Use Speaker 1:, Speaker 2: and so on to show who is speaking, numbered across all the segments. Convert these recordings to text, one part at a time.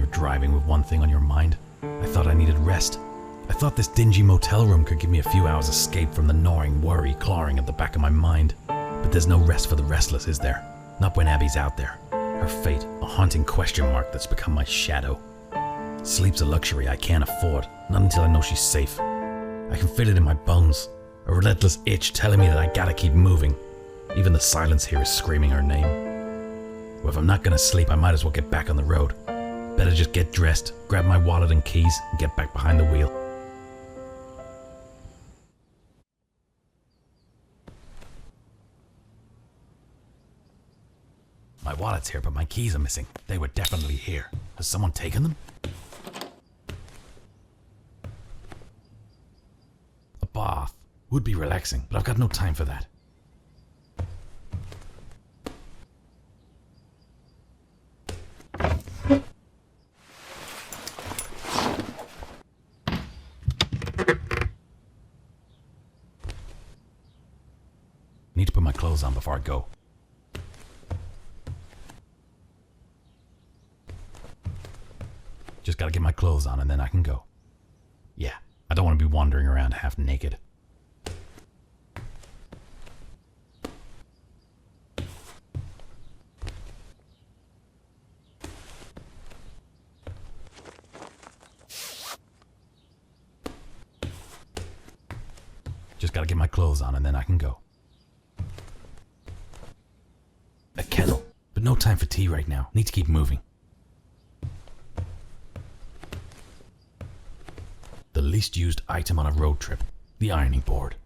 Speaker 1: you're driving with one thing on your mind. I thought I needed rest. I thought this dingy motel room could give me a few hours escape from the gnawing worry clawing at the back of my mind. But there's no rest for the restless, is there? Not when Abby's out there. Her fate, a haunting question mark that's become my shadow. Sleep's a luxury I can't afford, not until I know she's safe. I can feel it in my bones, a relentless itch telling me that I gotta keep moving. Even the silence here is screaming her name. Well, if I'm not gonna sleep, I might as well get back on the road. Better just get dressed, grab my wallet and keys, and get back behind the wheel. My wallet's here, but my keys are missing. They were definitely here. Has someone taken them? A bath. Would be relaxing, but I've got no time for that. Need to put my clothes on before I go. Just gotta get my clothes on and then I can go. Yeah, I don't want to be wandering around half naked. Just gotta get my clothes on and then I can go. A kettle, but no time for tea right now. Need to keep moving. The least used item on a road trip, the ironing board.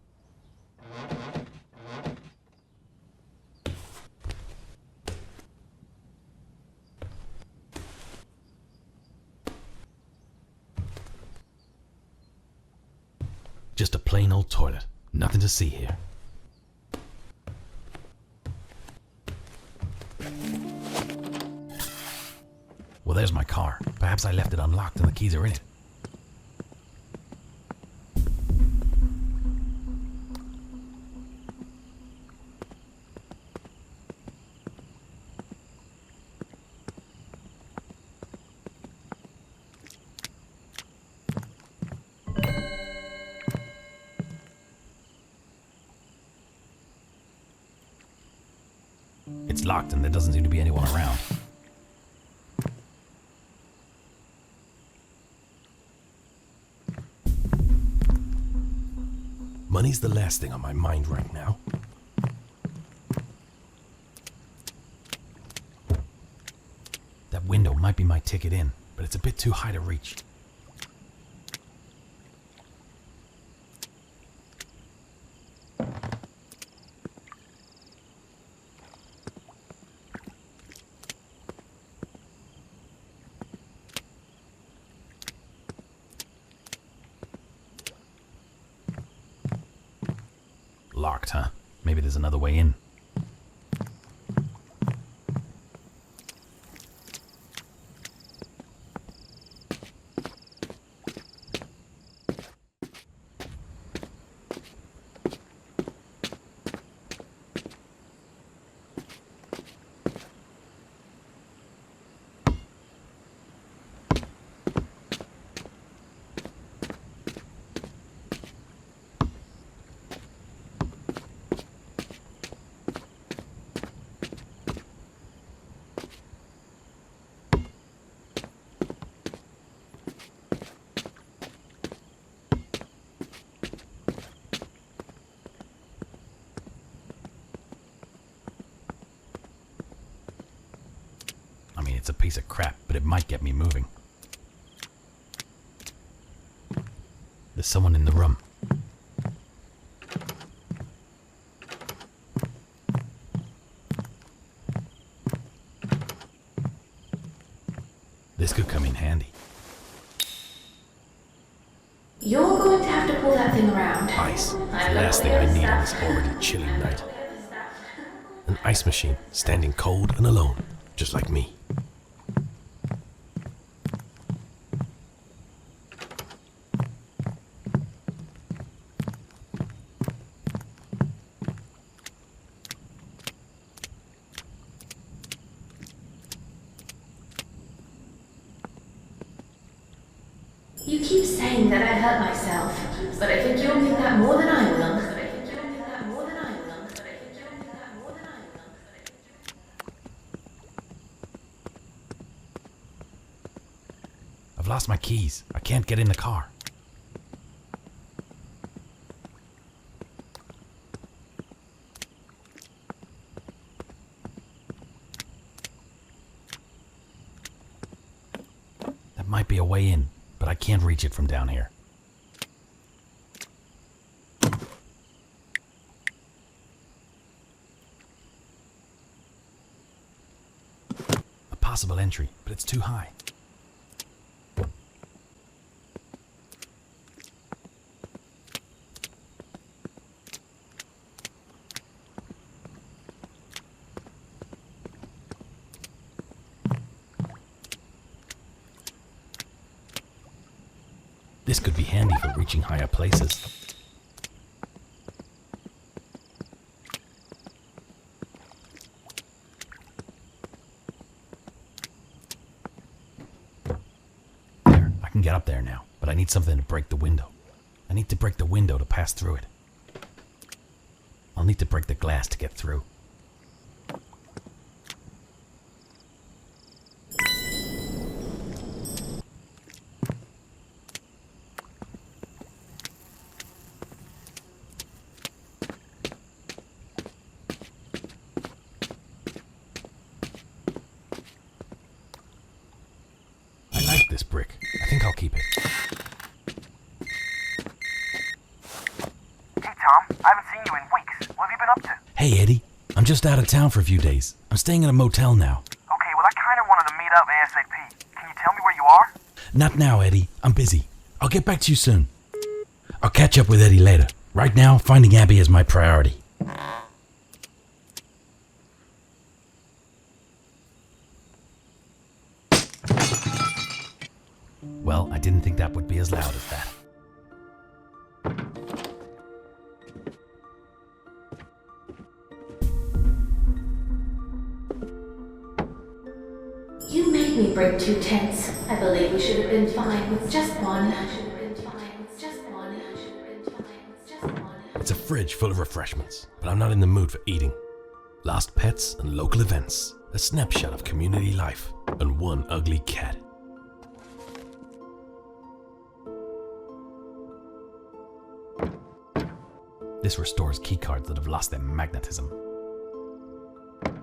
Speaker 1: Just a plain old toilet, nothing to see here. Well, there's my car. Perhaps I left it unlocked and the keys are in it. It's locked and there doesn't seem to be anyone around. Money's the last thing on my mind right now. That window might be my ticket in, but it's a bit too high to reach. Locked, huh? Maybe there's another way in. It's a piece of crap, but it might get me moving. There's someone in the room. This could come in handy.
Speaker 2: You're going to have to pull that thing around.
Speaker 1: Ice. The last thing I need on this already chilly night. An ice machine, standing cold and alone, just like me.
Speaker 2: You keep saying that I hurt myself, but I think you'll think that more than I will.
Speaker 1: I've lost my keys. I can't get in the car. That might be a way in, but I can't reach it from down here. A possible entry, but it's too high. This could be handy for reaching higher places. There, I can get up there now, but I need something to break the window. I need to break the window to pass through it. I'll need to break the glass to get through. This brick. I think I'll keep it.
Speaker 3: Hey Tom, I haven't seen you in weeks. What have you been up to?
Speaker 1: Hey Eddie, I'm just out of town for a few days. I'm staying in a motel now.
Speaker 3: Okay, well I kinda wanted to meet up ASAP. Can you tell me where you are?
Speaker 1: Not now, Eddie. I'm busy. I'll get back to you soon. I'll catch up with Eddie later. Right now, finding Abby is my priority. Well, I didn't think that would be as loud as that.
Speaker 2: You made me break 2 tents. I believe we should have been fine with just one.
Speaker 1: It's a fridge full of refreshments, but I'm not in the mood for eating. Lost pets and local events, a snapshot of community life, and one ugly cat. This restores keycards that have lost their magnetism.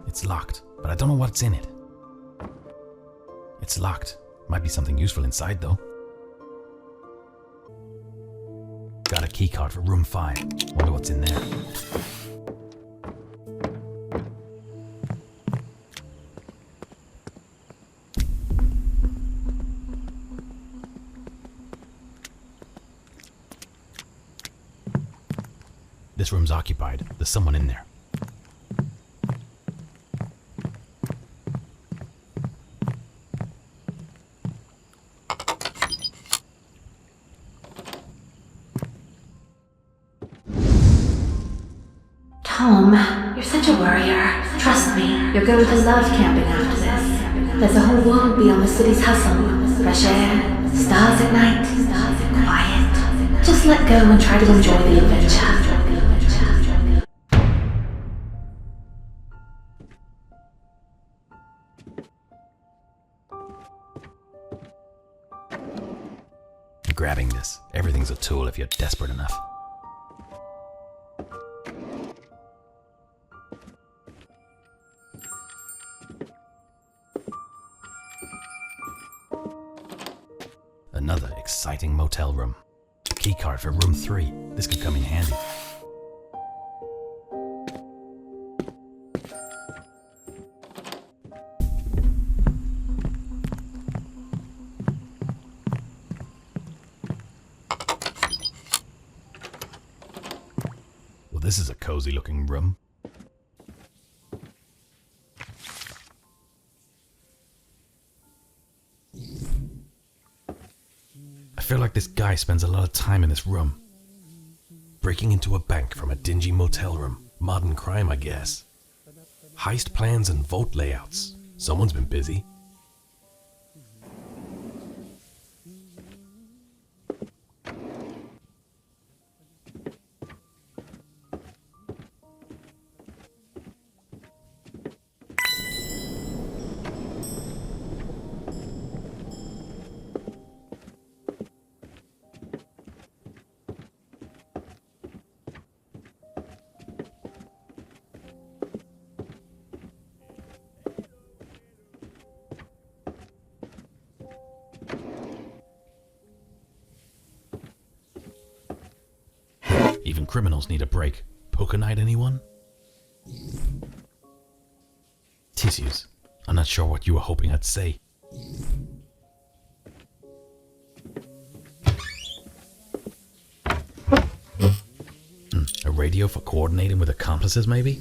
Speaker 1: It's locked, but I don't know what's in it. It's locked. Might be something useful inside, though. Got a keycard for room 5. Wonder what's in there. This room's occupied. There's someone in there.
Speaker 2: Tom, you're such a warrior. Trust me, you're going to love camping after this. There's a whole world beyond the city's hustle. Fresh air, stars at night, quiet. Just let go and try to enjoy the adventure.
Speaker 1: Grabbing this. Everything's a tool if you're desperate enough. Another exciting motel room. A keycard for room 3. This could come in handy. Well, this is a cozy looking room. I feel like this guy spends a lot of time in this room. Breaking into a bank from a dingy motel room. Modern crime, I guess. Heist plans and vault layouts. Someone's been busy. Even criminals need a break. Poker night, anyone? Tissues. I'm not sure what you were hoping I'd say. A radio for coordinating with accomplices, maybe?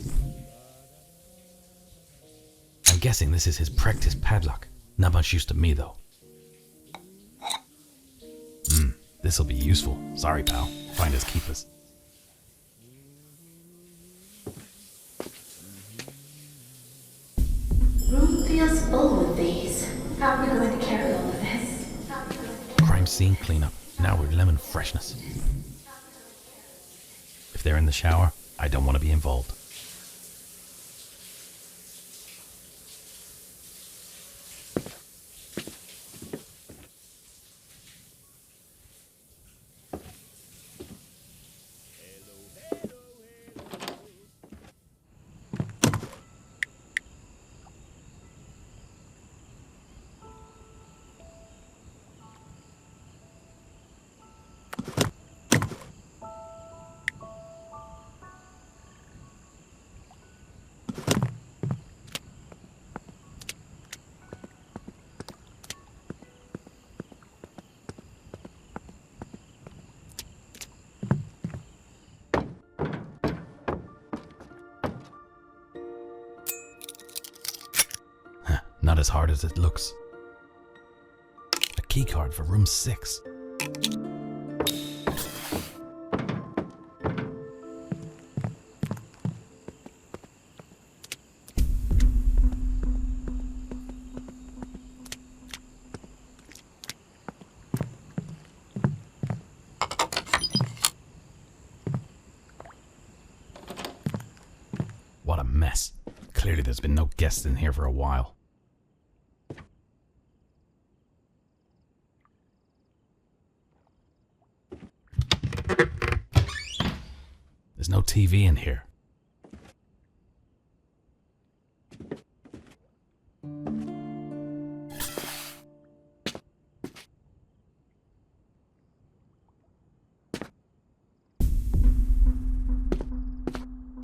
Speaker 1: I'm guessing this is his practice padlock. Not much use to me, though. This'll be useful. Sorry, pal. Finders keepers.
Speaker 2: Room feels full with these. How are we going to carry all of this?
Speaker 1: Crime scene cleanup. Now we're lemon freshness. If they're in the shower, I don't want to be involved. Not as hard as it looks. A keycard for room 6. What a mess. Clearly there's been no guests in here for a while. There's no TV in here.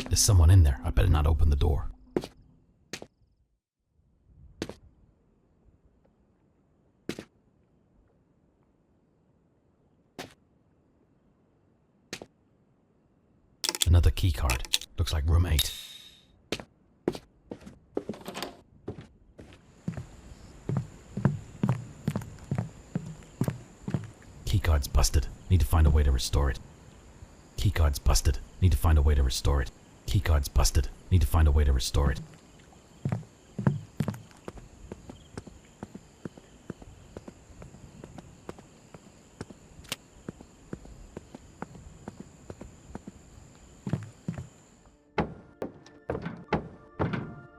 Speaker 1: There's someone in there. I better not open the door. Another keycard. Looks like room 8. Keycard's busted. Need to find a way to restore it. Keycard's busted. Need to find a way to restore it. Keycard's busted. Need to find a way to restore it.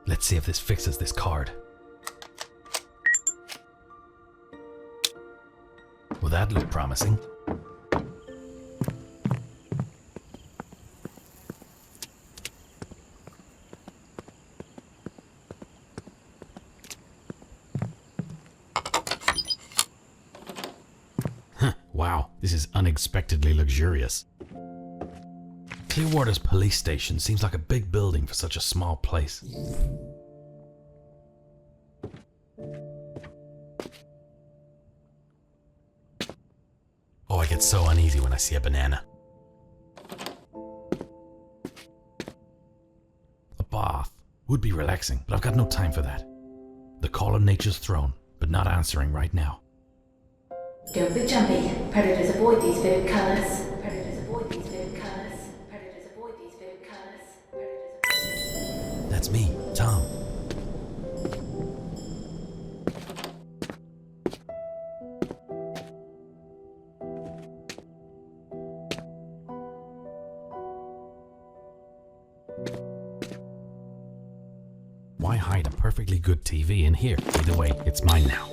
Speaker 1: Let's see if this fixes this card. Well, that looked promising. Wow, this is unexpectedly luxurious. Clearwater's police station seems like a big building for such a small place. Oh, I get so uneasy when I see a banana. A bath would be relaxing, but I've got no time for that. The call of nature's throne, but not answering right now.
Speaker 2: Don't be jumpy. Predators avoid these vivid colors. Predators avoid these vivid colors. Predators avoid these vivid colors.
Speaker 1: That's me, Tom. Why hide a perfectly good TV in here? Either way, it's mine now.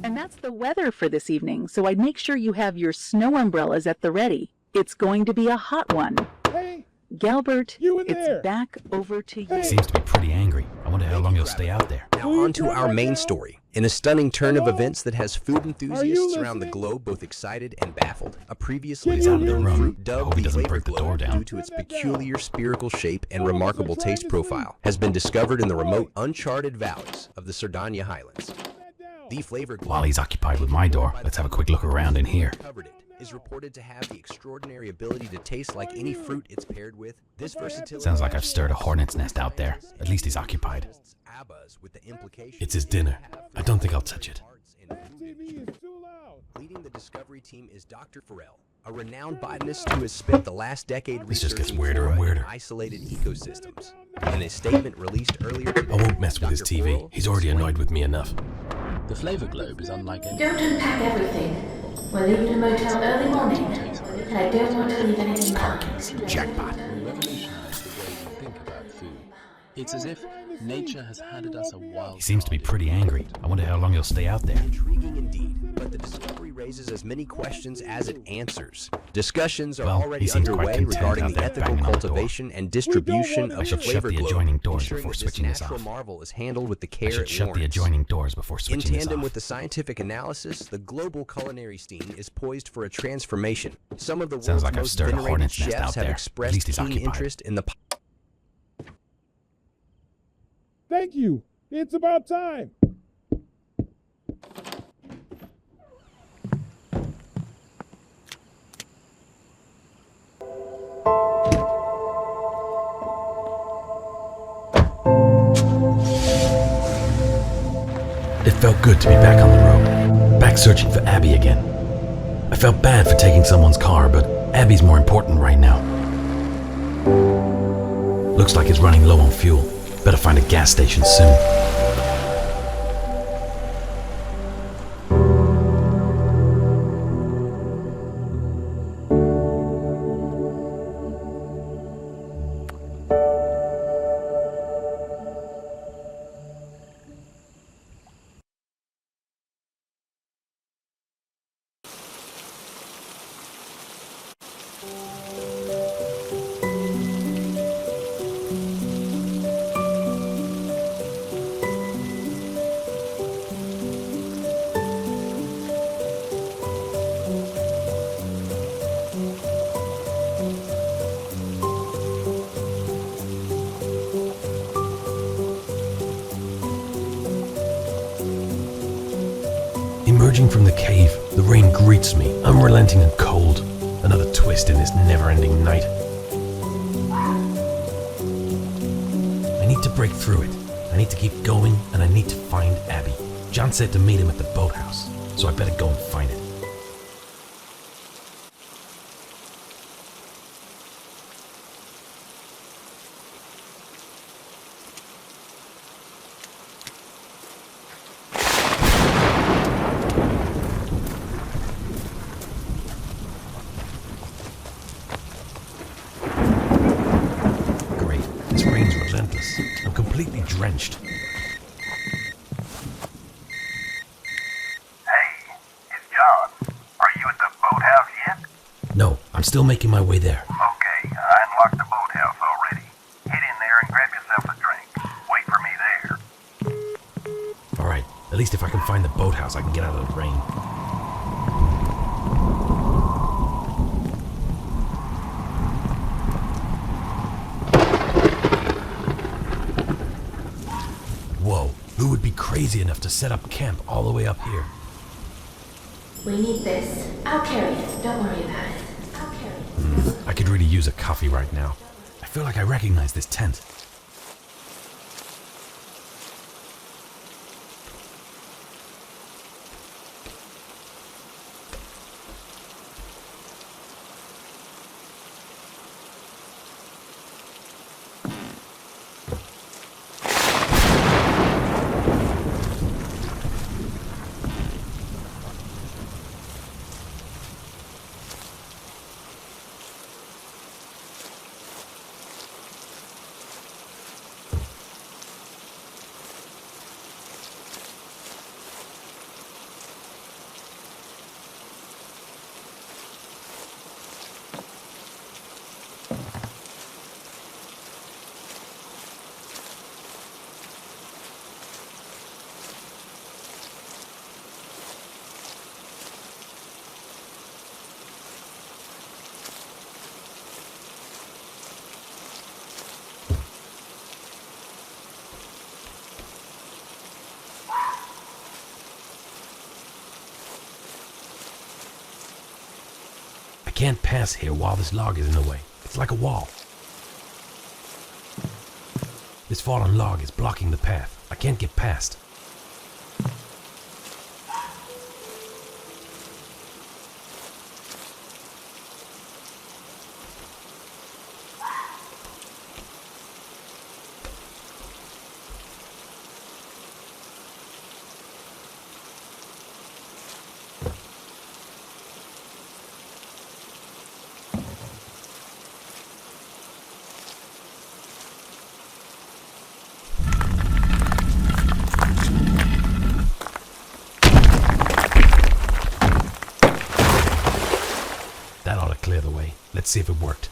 Speaker 4: And that's the weather for this evening, so I'd make sure you have your snow umbrellas at the ready. It's going to be a hot one.
Speaker 5: Hey,
Speaker 4: Galbert,
Speaker 5: You in
Speaker 4: it's
Speaker 5: there?
Speaker 4: back over to you.
Speaker 1: He seems to be pretty angry. I wonder how long he'll stay out there.
Speaker 6: Now on to our main story. In a stunning turn of events that has food enthusiasts around the
Speaker 5: listening?
Speaker 6: globe both excited and baffled, a previously
Speaker 5: Can you
Speaker 6: unknown
Speaker 5: hear me?
Speaker 6: fruit
Speaker 1: I
Speaker 6: dubbed
Speaker 1: hope he
Speaker 6: the
Speaker 1: doesn't
Speaker 6: flavor
Speaker 1: break the door
Speaker 6: globe
Speaker 1: down.
Speaker 6: due to its peculiar spherical shape and remarkable taste profile, has been discovered in the remote, uncharted valleys of the Sardinia Highlands. The flavor globe,
Speaker 1: While he's occupied with my door, let's have a quick look around in here.
Speaker 6: covered it, is reported to have the extraordinary ability to taste like any fruit it's paired with. This versatility
Speaker 1: Sounds like I've stirred a hornet's nest out there. At least he's occupied.
Speaker 6: with the implication
Speaker 1: It's his dinner. I don't think I'll touch it.
Speaker 5: TV is too loud.
Speaker 6: Leading the discovery team is Dr. Farrell, a renowned botanist who has spent the last decade
Speaker 1: This just gets
Speaker 6: researching
Speaker 1: weirder and
Speaker 6: flora in
Speaker 1: weirder.
Speaker 6: isolated ecosystems. In a statement released earlier today,
Speaker 1: I won't mess with his
Speaker 6: Dr.
Speaker 1: TV.
Speaker 6: Farrell
Speaker 1: He's already annoyed with me enough.
Speaker 7: The flavor globe is unlike any.
Speaker 2: Don't unpack everything. We're leaving the motel early morning, and I don't want to leave anything behind.
Speaker 1: Jackpot.
Speaker 7: We revolutionize the way we think about food. It's as if nature has handed us a wild.
Speaker 1: He seems to be pretty angry. I wonder how long he'll stay out there.
Speaker 6: Intriguing indeed, but the discovery raises as many questions as it answers. Discussions are
Speaker 1: Well, he
Speaker 6: already
Speaker 1: seems quite
Speaker 6: underway
Speaker 1: content
Speaker 6: regarding
Speaker 1: out
Speaker 6: the
Speaker 1: there
Speaker 6: ethical
Speaker 1: banging on the door.
Speaker 6: cultivation and distribution
Speaker 5: I
Speaker 6: of the
Speaker 1: should shut
Speaker 6: flavor
Speaker 1: the
Speaker 6: globe,
Speaker 1: adjoining doors
Speaker 6: ensuring
Speaker 1: before
Speaker 6: that
Speaker 1: switching
Speaker 6: this
Speaker 1: this
Speaker 6: natural
Speaker 1: off.
Speaker 6: marvel is handled with the
Speaker 1: I
Speaker 6: care
Speaker 1: should
Speaker 6: it
Speaker 1: shut the
Speaker 6: warrants.
Speaker 1: adjoining doors before
Speaker 6: In
Speaker 1: switching this
Speaker 6: tandem
Speaker 1: off.
Speaker 6: with the scientific analysis, the global culinary scene is poised for a transformation. Some of the
Speaker 1: Sounds
Speaker 6: world's
Speaker 1: like I've
Speaker 6: most
Speaker 1: stirred a
Speaker 6: venerated
Speaker 1: hornet's nest
Speaker 6: chefs
Speaker 1: out
Speaker 6: have
Speaker 1: there. At
Speaker 6: expressed
Speaker 1: least he's
Speaker 6: keen
Speaker 1: occupied.
Speaker 6: interest in the
Speaker 5: Thank you. It's about time.
Speaker 1: It felt good to be back on the road, back searching for Abby again. I felt bad for taking someone's car, but Abby's more important right now. Looks like it's running low on fuel. Better find a gas station soon. Emerging from the cave, the rain greets me, unrelenting and cold. Another twist in this never-ending night. I need to break through it. I need to keep going, and I need to find Abby. John said to meet him at the boathouse, so I better go and find it. Great. This rain's relentless. I'm completely drenched.
Speaker 3: Hey, it's John. Are you at the boathouse yet?
Speaker 1: No, I'm still making my way there.
Speaker 3: Okay, I unlocked the boathouse already. Head in there and grab yourself a drink. Wait for me there.
Speaker 1: Alright, at least if I can find the boathouse, I can get out of the rain. Whoa, who would be crazy enough to set up camp all the way up here?
Speaker 2: We need this. I'll carry it. Don't worry about it. I'll carry it.
Speaker 1: I could really use a coffee right now. I feel like I recognize this tent. can't pass here while this log is in the way. It's like a wall. This fallen log is blocking the path. I can't get past. Clear the way. Let's see if it worked.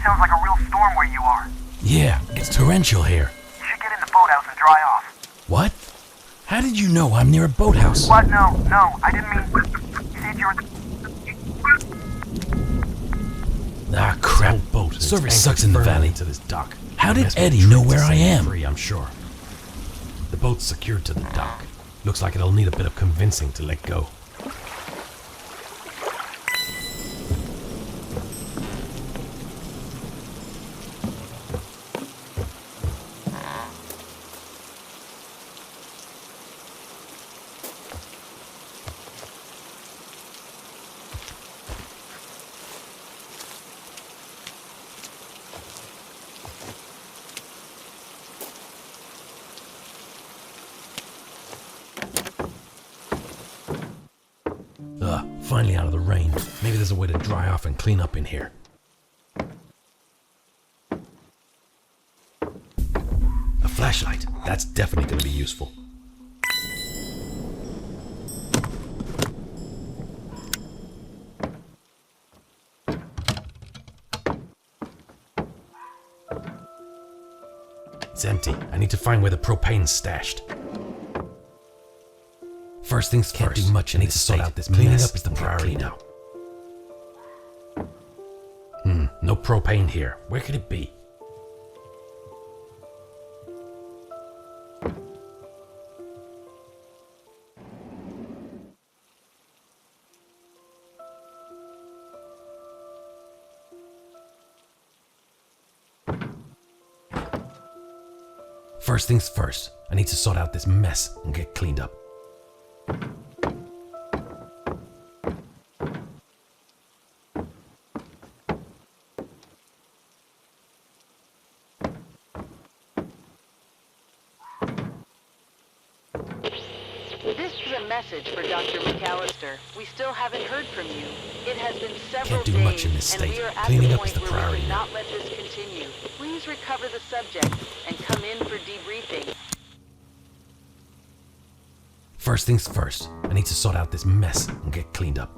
Speaker 3: Sounds like a real storm where you are.
Speaker 1: Yeah, it's torrential here.
Speaker 3: You should get in the boathouse and dry off.
Speaker 1: What? How did you know I'm near a boathouse?
Speaker 3: What? No, I didn't mean... You said you were...
Speaker 1: Ah, crap. Boat. Service sucks in the valley to this dock. How did Eddie know where I am? Free, I'm sure. The boat's secured to the dock. Looks like it'll need a bit of convincing to let go. Finally out of the rain. Maybe there's a way to dry off and clean up in here. A flashlight. That's definitely going to be useful. It's empty. I need to find where the propane's stashed. First things first. Can't do much. I need to sort out this cleaning up is the priority now. No propane here. Where could it be? First things first. I need to sort out this mess and get cleaned up.
Speaker 8: This is a message for Dr. McAllister. We still haven't heard from you. It has been several
Speaker 1: Can't do
Speaker 8: days,
Speaker 1: much in this
Speaker 8: and
Speaker 1: state.
Speaker 8: we are at
Speaker 1: Cleaning
Speaker 8: the
Speaker 1: up
Speaker 8: point
Speaker 1: is the
Speaker 8: where
Speaker 1: priority
Speaker 8: we
Speaker 1: now.
Speaker 8: cannot let this continue. Please recover the subject and come in for debriefing.
Speaker 1: First things first. I need to sort out this mess and get cleaned up.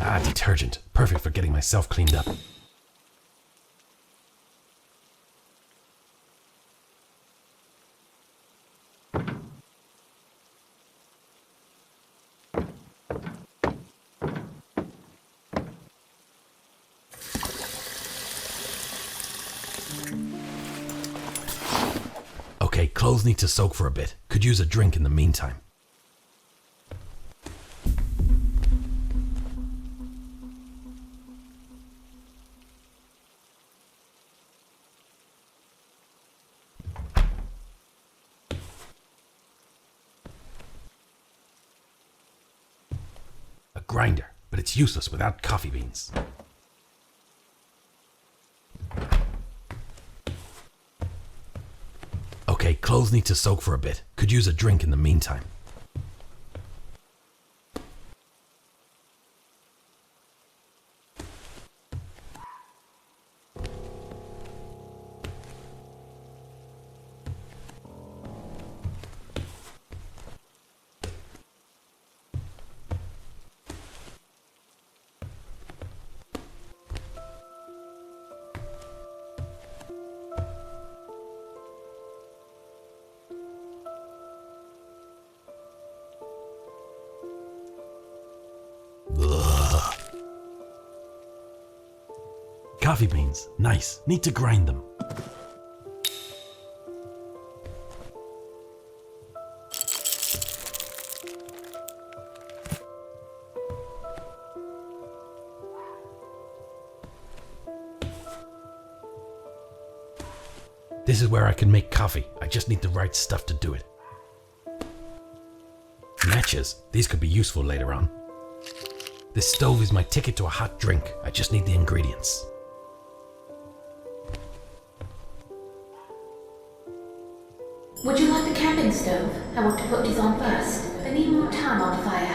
Speaker 1: Ah, detergent. Perfect for getting myself cleaned up. clothes need to soak for a bit. Could use a drink in the meantime. A grinder, but it's useless without coffee beans. Okay, clothes need to soak for a bit. Could use a drink in the meantime. Ugh. Coffee beans, nice. Need to grind them. This is where I can make coffee. I just need the right stuff to do it. Matches. These could be useful later on. This stove is my ticket to a hot drink. I just need the ingredients.
Speaker 2: Would you like the camping stove? I want to put these on first. I need more time on the fire.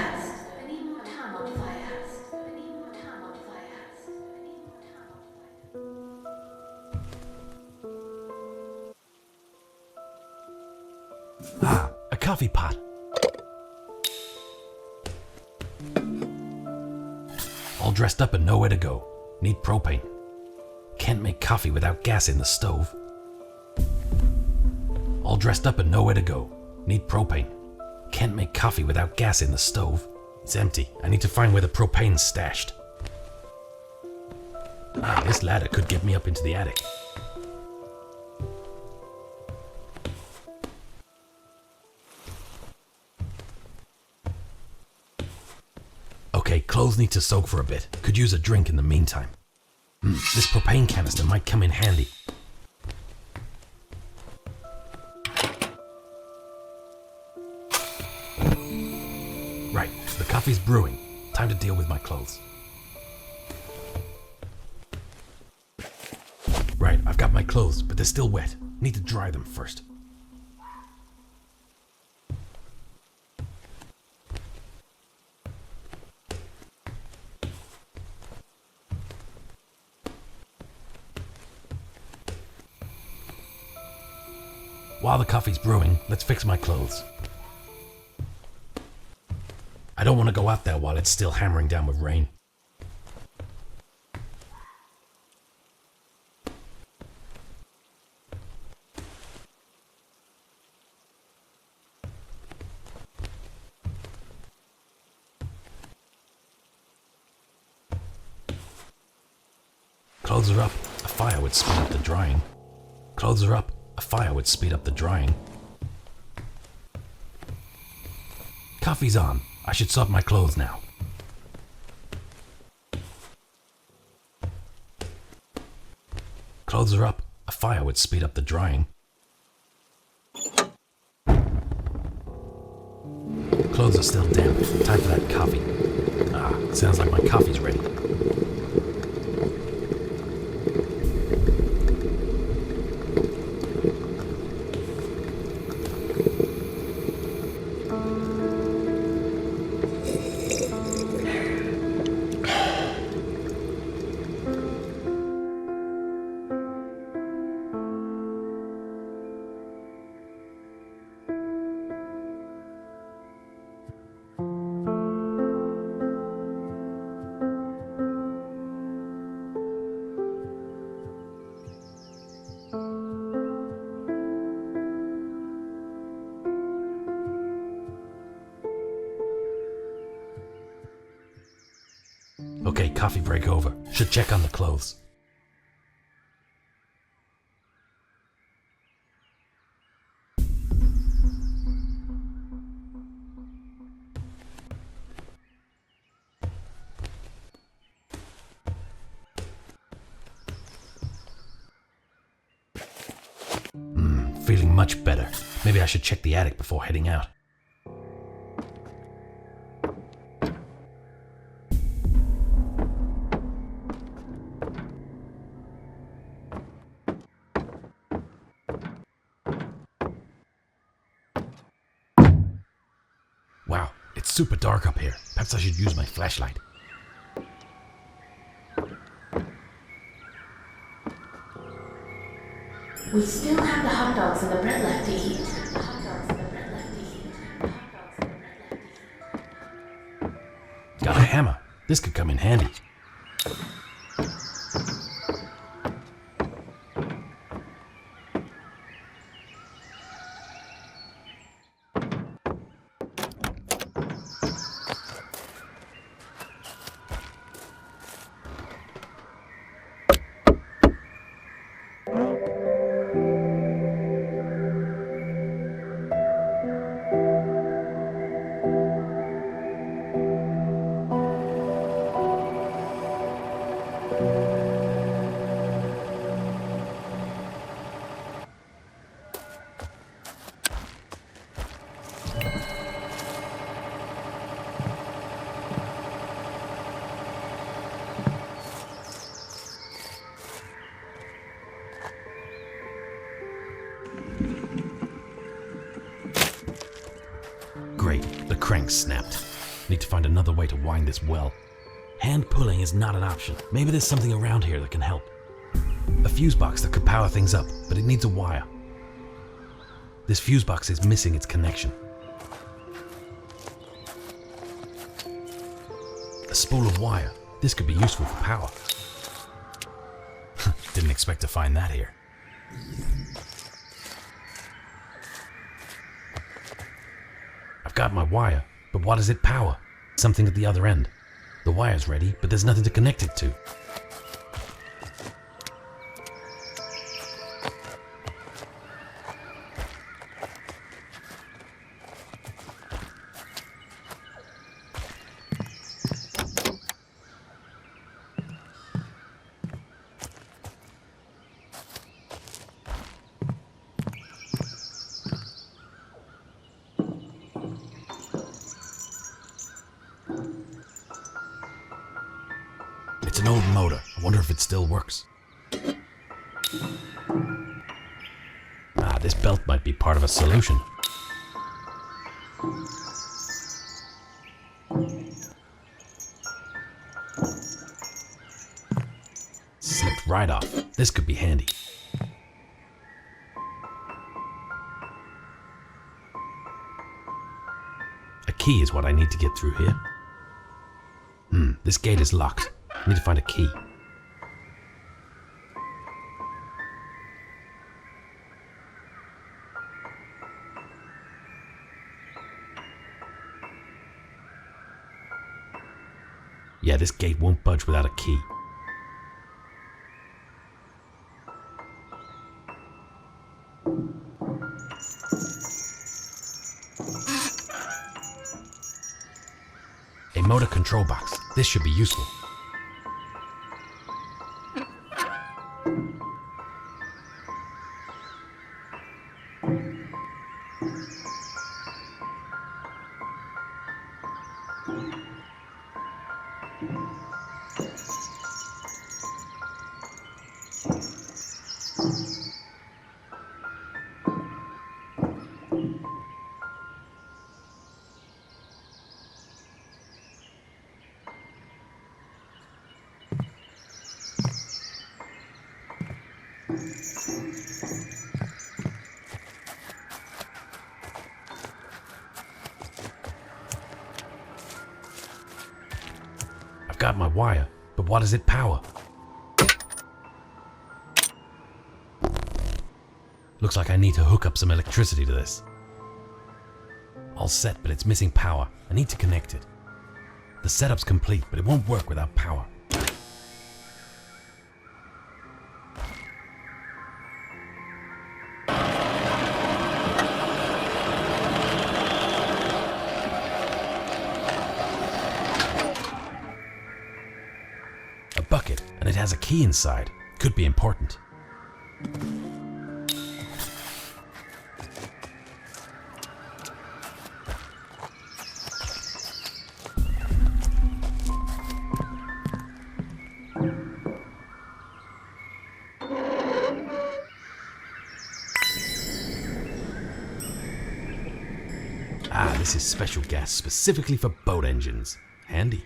Speaker 1: Ah, a coffee pot. All dressed up and nowhere to go. Need propane. Can't make coffee without gas in the stove. All dressed up and nowhere to go. Need propane. Can't make coffee without gas in the stove. It's empty. I need to find where the propane's stashed. Ah, this ladder could get me up into the attic. Okay, clothes need to soak for a bit. Could use a drink in the meantime. This propane canister might come in handy. Right, the coffee's brewing. Time to deal with my clothes. Right, I've got my clothes, but they're still wet. Need to dry them first. While the coffee's brewing, let's fix my clothes. I don't want to go out there while it's still hammering down with rain. Clothes are up. A fire would speed up the drying. Clothes are up. A fire would speed up the drying. Coffee's on. I should sort my clothes now. Clothes are up. A fire would speed up the drying. Clothes are still damp. Time for that coffee. Ah, sounds like my coffee's ready. Okay, coffee break over. Should check on the clothes. Much better. Maybe I should check the attic before heading out. Wow, it's super dark up here. Perhaps I should use my flashlight.
Speaker 2: We still have the hot dogs and the bread left to eat.
Speaker 1: Got a hammer. This could come in handy. Great, the crank snapped. Need to find another way to wind this well. Hand pulling is not an option. Maybe there's something around here that can help. A fuse box that could power things up, but it needs a wire. This fuse box is missing its connection. A spool of wire. This could be useful for power. Didn't expect to find that here. I've got my wire, but what does it power? Something at the other end. The wire's ready, but there's nothing to connect it to. It's an old motor. I wonder if it still works. Ah, this belt might be part of a solution. Slipped right off. This could be handy. A key is what I need to get through here. This gate is locked. I need to find a key. Yeah, this gate won't budge without a key. A motor control box. This should be useful. I've got my wire, but what does it power? Looks like I need to hook up some electricity to this. All set, but it's missing power. I need to connect it. The setup's complete, but it won't work without power. A bucket, and it has a key inside. Could be important. Ah, this is special gas specifically for boat engines. Handy.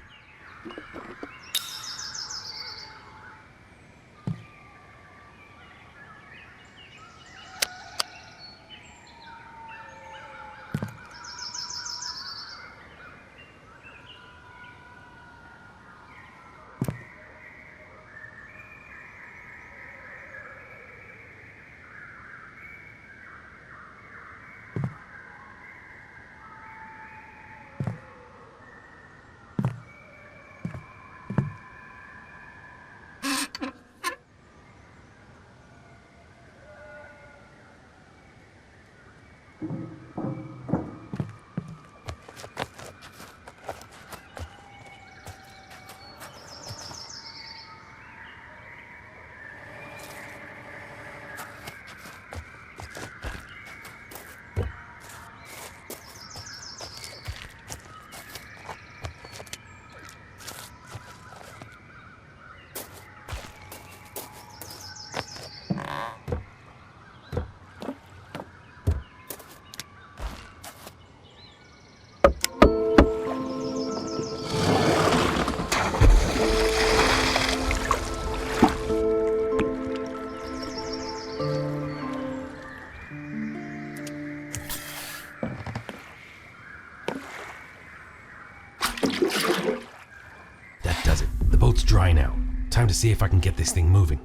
Speaker 1: That does it. The boat's dry now. Time to see if I can get this thing moving.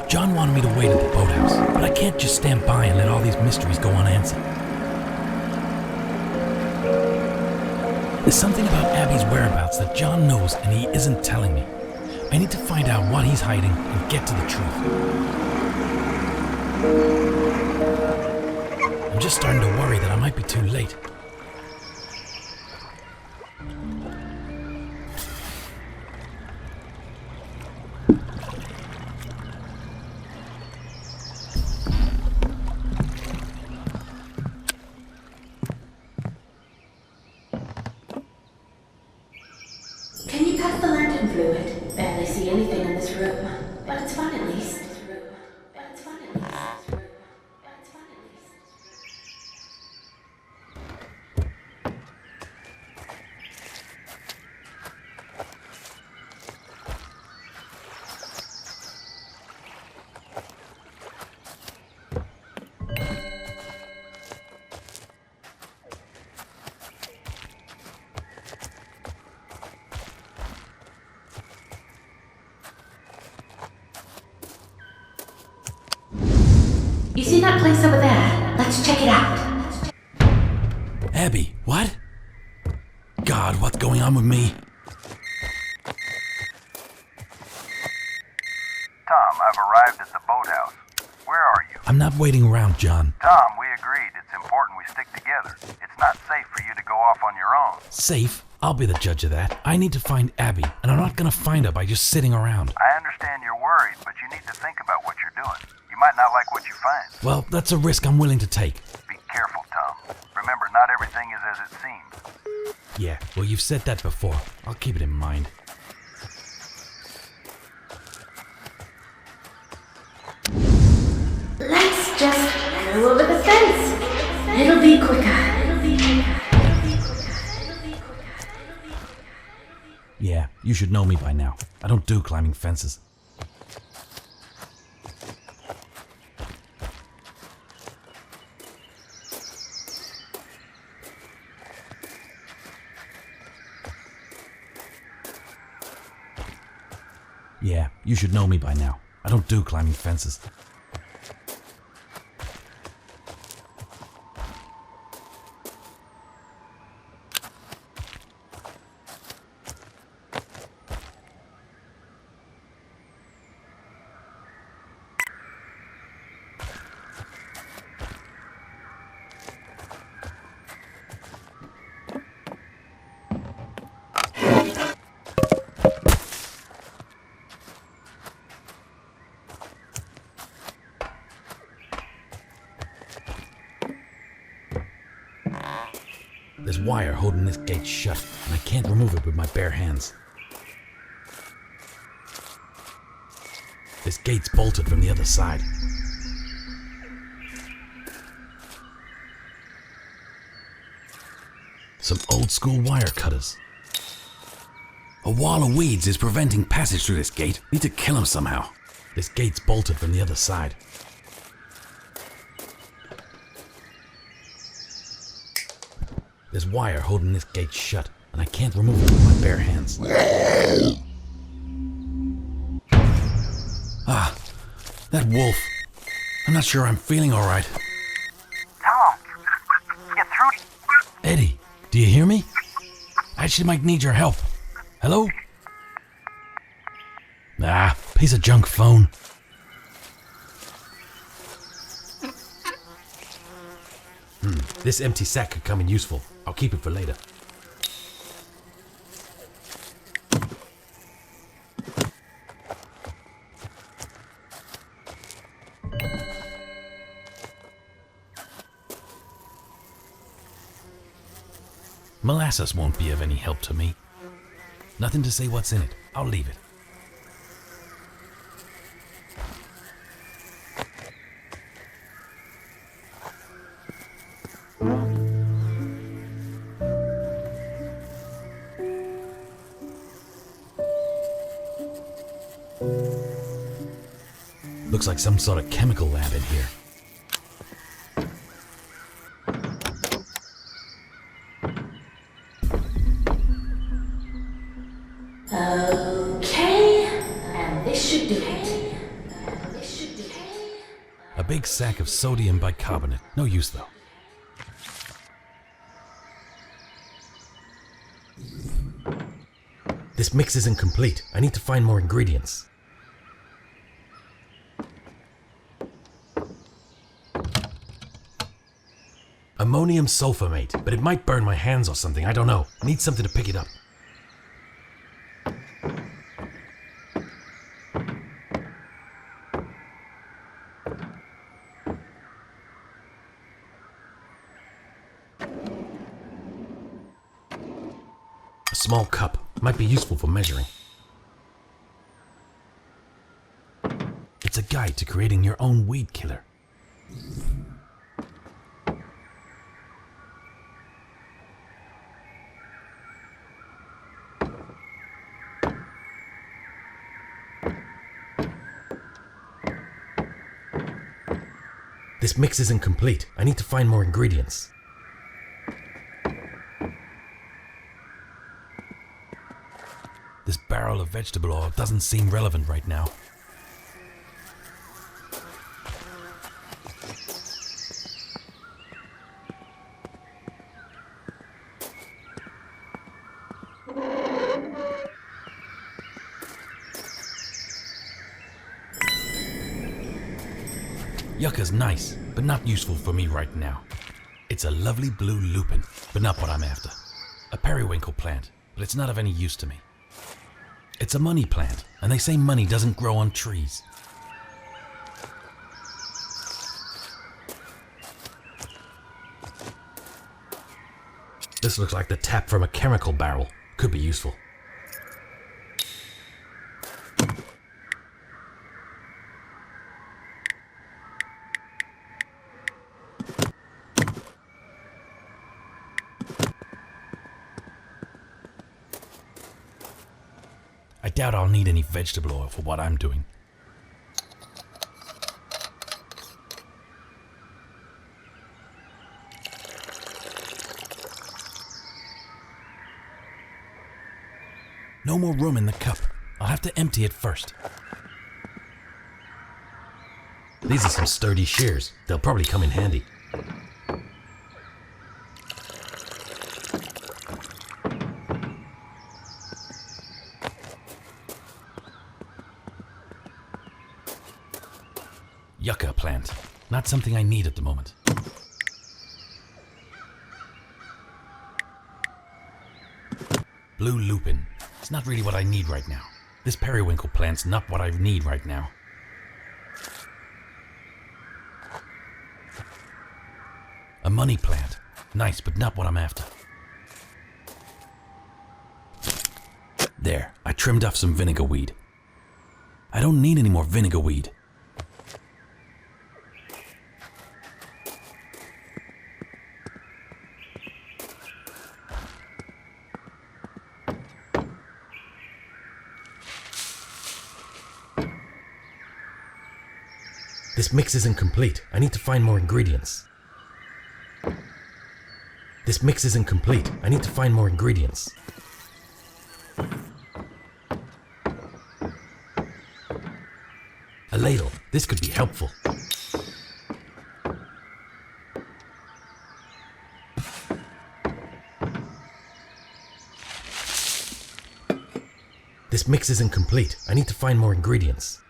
Speaker 1: John wanted me to wait at the boathouse, but I can't just stand by and let all these mysteries go unanswered. There's something about Abby's whereabouts that John knows and he isn't telling me. I need to find out what he's hiding and get to the truth. I'm just starting to worry that I might be too late.
Speaker 2: Can you pass the lantern fluid? Barely see anything in this room, but it's fun at least. You see that place over there? Let's check it out.
Speaker 1: Abby, what? God, what's going on with me?
Speaker 3: Tom, I've arrived at the boathouse. Where are you?
Speaker 1: I'm not waiting around, John.
Speaker 3: Tom, we agreed. It's important we stick together. It's not safe for you to go off on your own.
Speaker 1: Safe? I'll be the judge of that. I need to find Abby, and I'm not gonna find her by just sitting around.
Speaker 3: I understand you're worried, but you need to think about what you're doing. You might not like what you find.
Speaker 1: Well, that's a risk I'm willing to take.
Speaker 3: Be careful, Tom. Remember, not everything is as it seems.
Speaker 1: Yeah, well, you've said that before. I'll keep it in mind.
Speaker 2: Let's just go over the fence. It'll be quicker.
Speaker 1: Yeah, you should know me by now. I don't do climbing fences. Yeah, you should know me by now. I don't do climbing fences. There's wire holding this gate shut, and I can't remove it with my bare hands. This gate's bolted from the other side. Some old school wire cutters. A wall of weeds is preventing passage through this gate. Need to kill him somehow. This gate's bolted from the other side. There's wire holding this gate shut, and I can't remove it with my bare hands. Ah, that wolf. I'm not sure I'm feeling alright.
Speaker 3: Tom, get through.
Speaker 1: Eddie, do you hear me? I actually might need your help. Hello? Ah, piece of junk phone. This empty sack could come in useful. I'll keep it for later. Molasses won't be of any help to me. Nothing to say what's in it. I'll leave it. Looks like some sort of chemical lab in here.
Speaker 2: Okay, and this should do it.
Speaker 1: A big sack of sodium bicarbonate. No use though. This mix isn't complete. I need to find more ingredients. Ammonium sulfamate, but it might burn my hands or something. I don't know. I need something to pick it up. A small cup. Might be useful for measuring. It's a guide to creating your own weed killer. This mix isn't complete. I need to find more ingredients. This barrel of vegetable oil doesn't seem relevant right now. Yucca's nice, but not useful for me right now. It's a lovely blue lupin, but not what I'm after. A periwinkle plant, but it's not of any use to me. It's a money plant, and they say money doesn't grow on trees. This looks like the tap from a chemical barrel. Could be useful. I doubt I'll need any vegetable oil for what I'm doing. No more room in the cup. I'll have to empty it first. These are some sturdy shears. They'll probably come in handy. Yucca plant. Not something I need at the moment. Blue lupin. It's not really what I need right now. This periwinkle plant's not what I need right now. A money plant. Nice, but not what I'm after. There, I trimmed off some vinegar weed. I don't need any more vinegar weed. This mix isn't complete. I need to find more ingredients. This mix isn't complete. I need to find more ingredients. A ladle. This could be helpful. This mix isn't complete. I need to find more ingredients.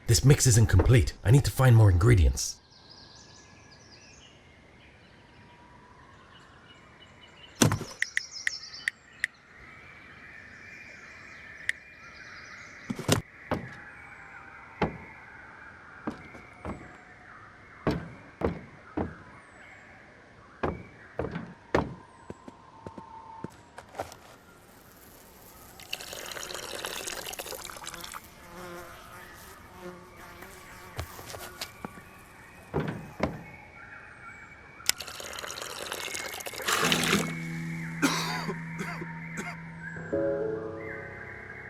Speaker 1: This mix isn't complete. I need to find more ingredients.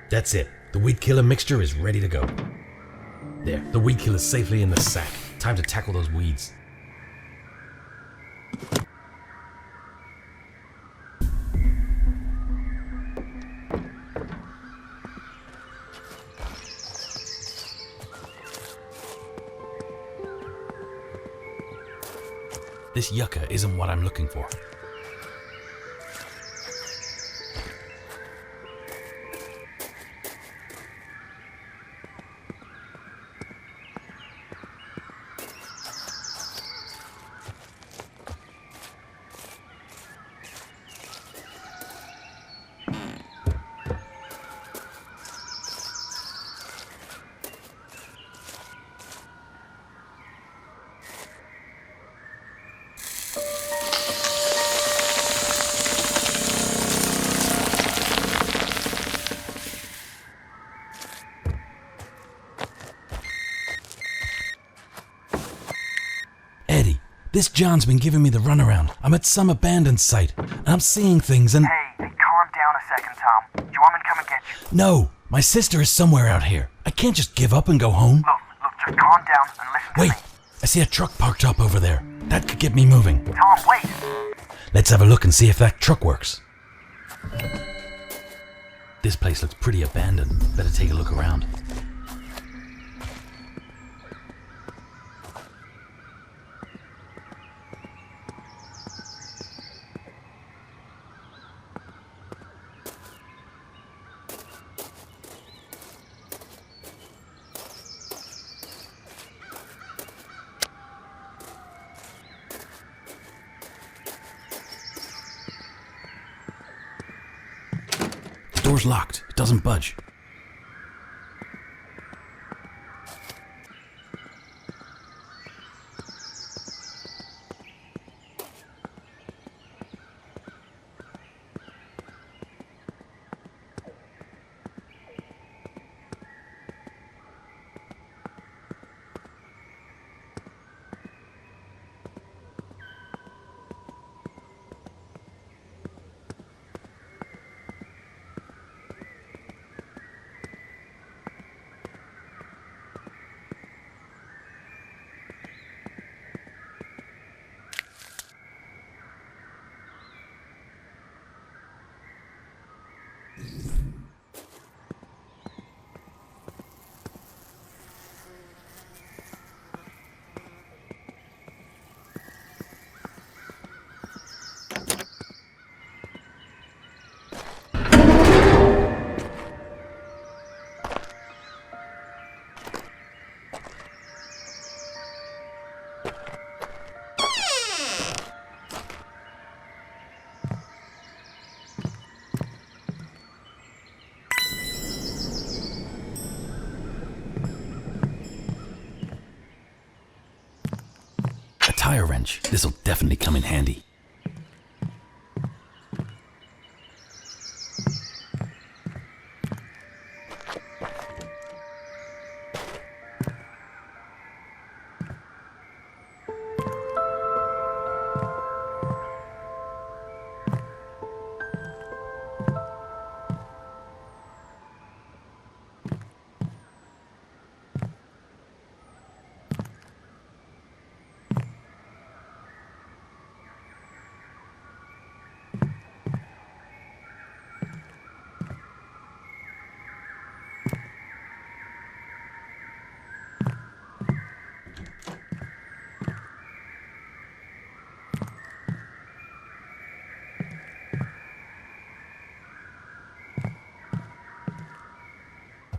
Speaker 1: That's it. The weed killer mixture is ready to go. There, the weed killer's safely in the sack. Time to tackle those weeds. This yucca isn't what I'm looking for. This John's been giving me the runaround. I'm at some abandoned site, and I'm seeing things and...
Speaker 3: Hey, calm down a second, Tom. Do you want me to come and get you?
Speaker 1: No, my sister is somewhere out here. I can't just give up and go home.
Speaker 3: Look, just calm down and listen to me.
Speaker 1: Wait, I see a truck parked up over there. That could get me moving.
Speaker 3: Tom, wait!
Speaker 1: Let's have a look and see if that truck works. This place looks pretty abandoned. Better take a look around. The door's locked. It doesn't budge. Tire wrench. This'll definitely come in handy.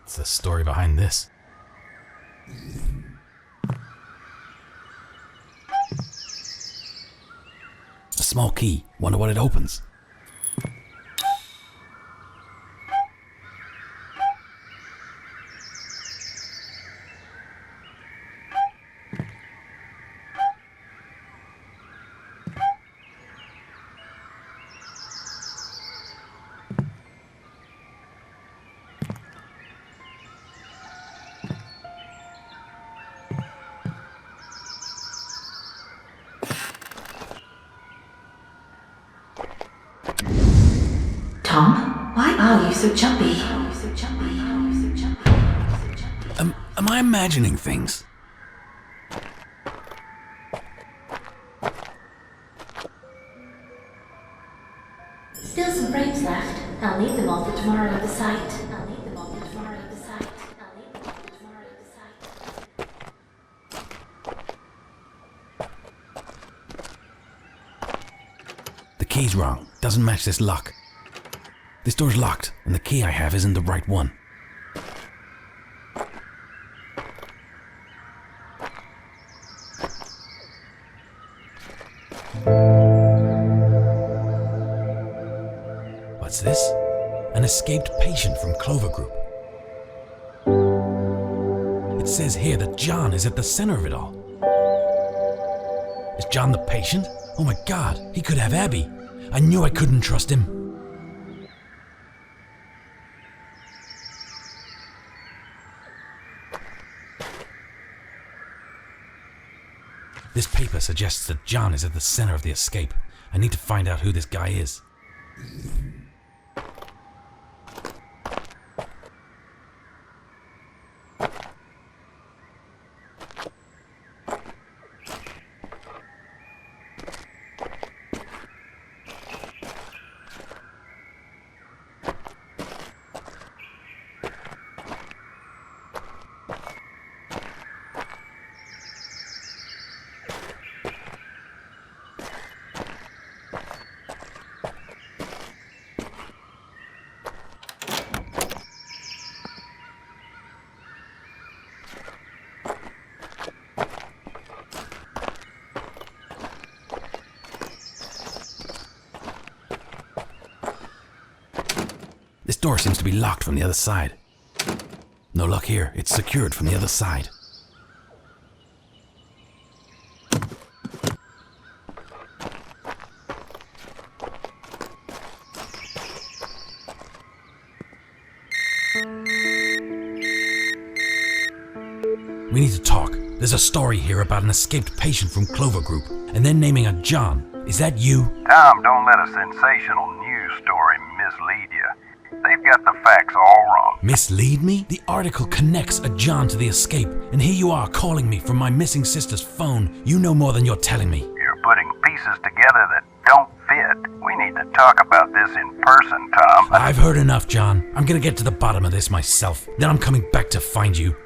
Speaker 1: What's the story behind this? A small key. Wonder what it opens.
Speaker 2: Tom, why are you so jumpy?
Speaker 1: Am I imagining things?
Speaker 2: Still some frames left. I'll need them all for tomorrow at the site.
Speaker 1: The key's wrong. Doesn't match this lock. This door's locked, and the key I have isn't the right one. What's this? An escaped patient from Clover Group. It says here that John is at the center of it all. Is John the patient? Oh my God, he could have Abby. I knew I couldn't trust him. This paper suggests that John is at the center of the escape. I need to find out who this guy is. This door seems to be locked from the other side. No luck here, it's secured from the other side. We need to talk. There's a story here about an escaped patient from Clover Group, and then naming a John. Is that you?
Speaker 3: Tom, don't let a sensational news story mislead you. They've got the facts all wrong.
Speaker 1: Mislead me? The article connects a John to the escape, and here you are calling me from my missing sister's phone. You know more than you're telling me.
Speaker 3: You're putting pieces together that don't fit. We need to talk about this in person, Tom.
Speaker 1: I've heard enough, John. I'm gonna get to the bottom of this myself. Then I'm coming back to find you.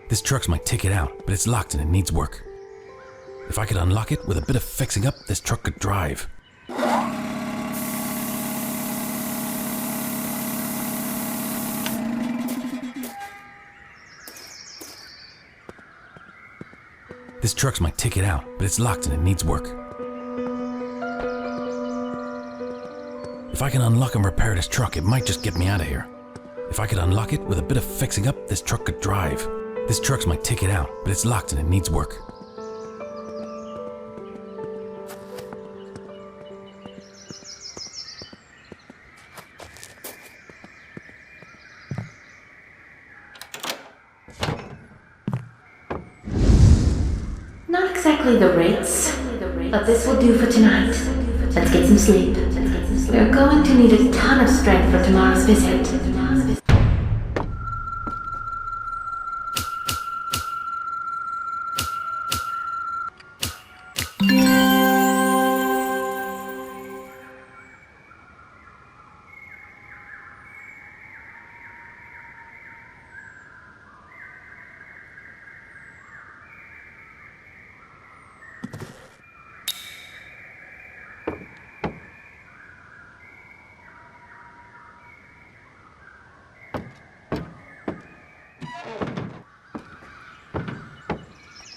Speaker 1: This truck's my ticket out, but it's locked and it needs work. If I could unlock it with a bit of fixing up, this truck could drive. This truck's my ticket out, but it's locked and it needs work. If I can unlock and repair this truck, it might just get me out of here. If I could unlock it with a bit of fixing up, this truck could drive. This truck's my ticket out, but it's locked and it needs work.
Speaker 2: Not exactly the Ritz, but this will do for tonight. Let's get some sleep. We're going to need a ton of strength for tomorrow's visit.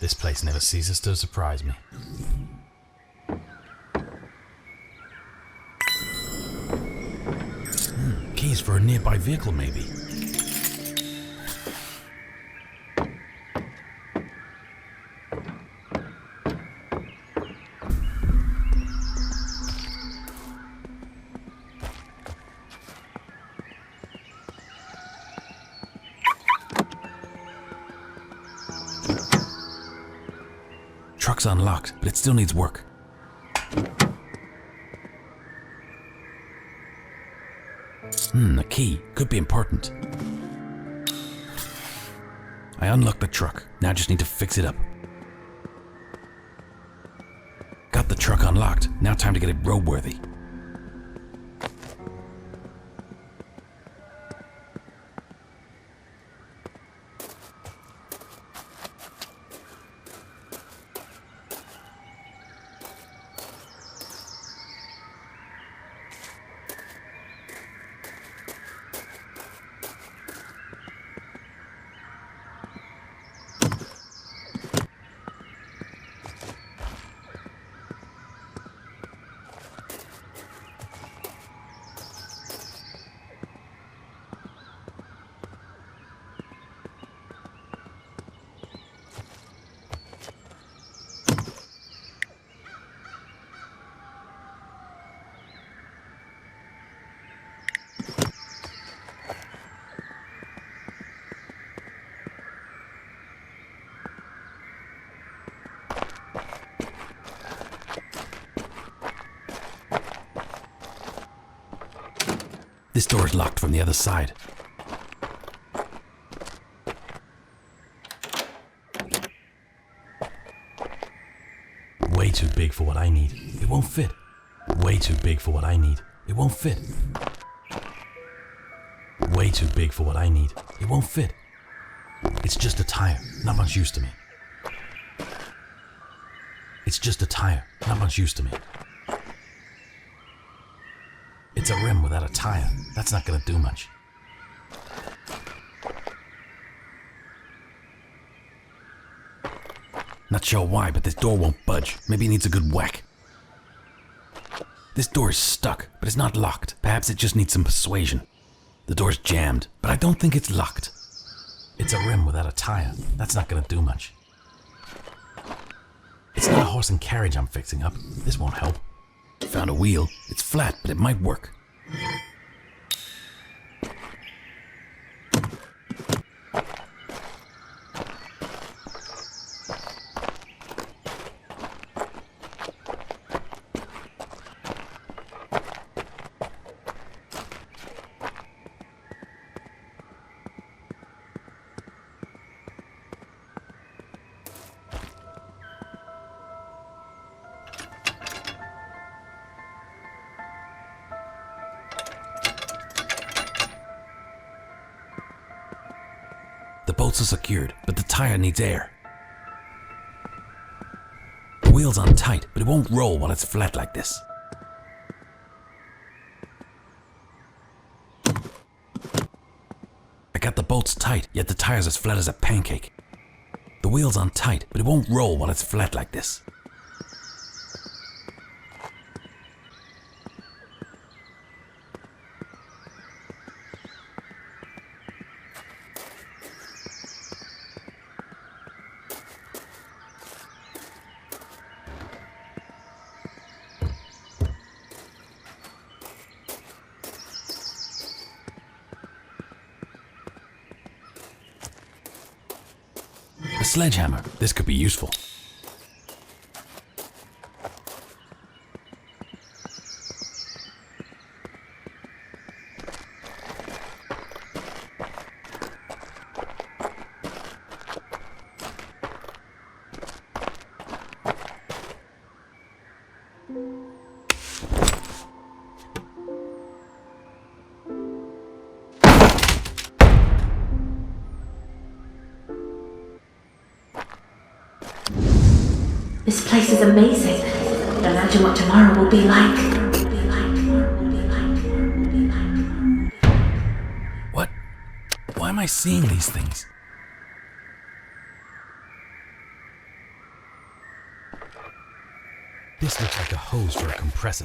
Speaker 1: This place never ceases to surprise me. Keys for a nearby vehicle, maybe. Truck's unlocked, but it still needs work. A key. Could be important. I unlocked the truck. Now I just need to fix it up. Got the truck unlocked. Now time to get it roadworthy. This door is locked from the other side. Way too big for what I need. It won't fit. Way too big for what I need. It won't fit. Way too big for what I need. It won't fit. It's just a tire, not much use to me. It's just a tire, not much use to me. It's a rim without a tire. That's not gonna do much. Not sure why, but this door won't budge. Maybe it needs a good whack. This door is stuck, but it's not locked. Perhaps it just needs some persuasion. The door's jammed, but I don't think it's locked. It's a rim without a tire. That's not gonna do much. It's not a horse and carriage I'm fixing up. This won't help. Found a wheel. It's flat, but it might work. The bolts are secured, but the tire needs air. The wheel's on tight, but it won't roll while it's flat like this. I got the bolts tight, yet the tire's as flat as a pancake. The wheel's on tight, but it won't roll while it's flat like this. A sledgehammer. This could be useful.
Speaker 2: This place is amazing. Imagine what tomorrow will be like.
Speaker 1: What? am I seeing these things? This looks like a hose for a compressor.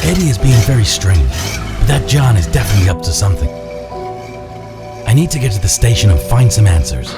Speaker 1: Eddie is being very strange, but that John is definitely up to something. I need to get to the station and find some answers.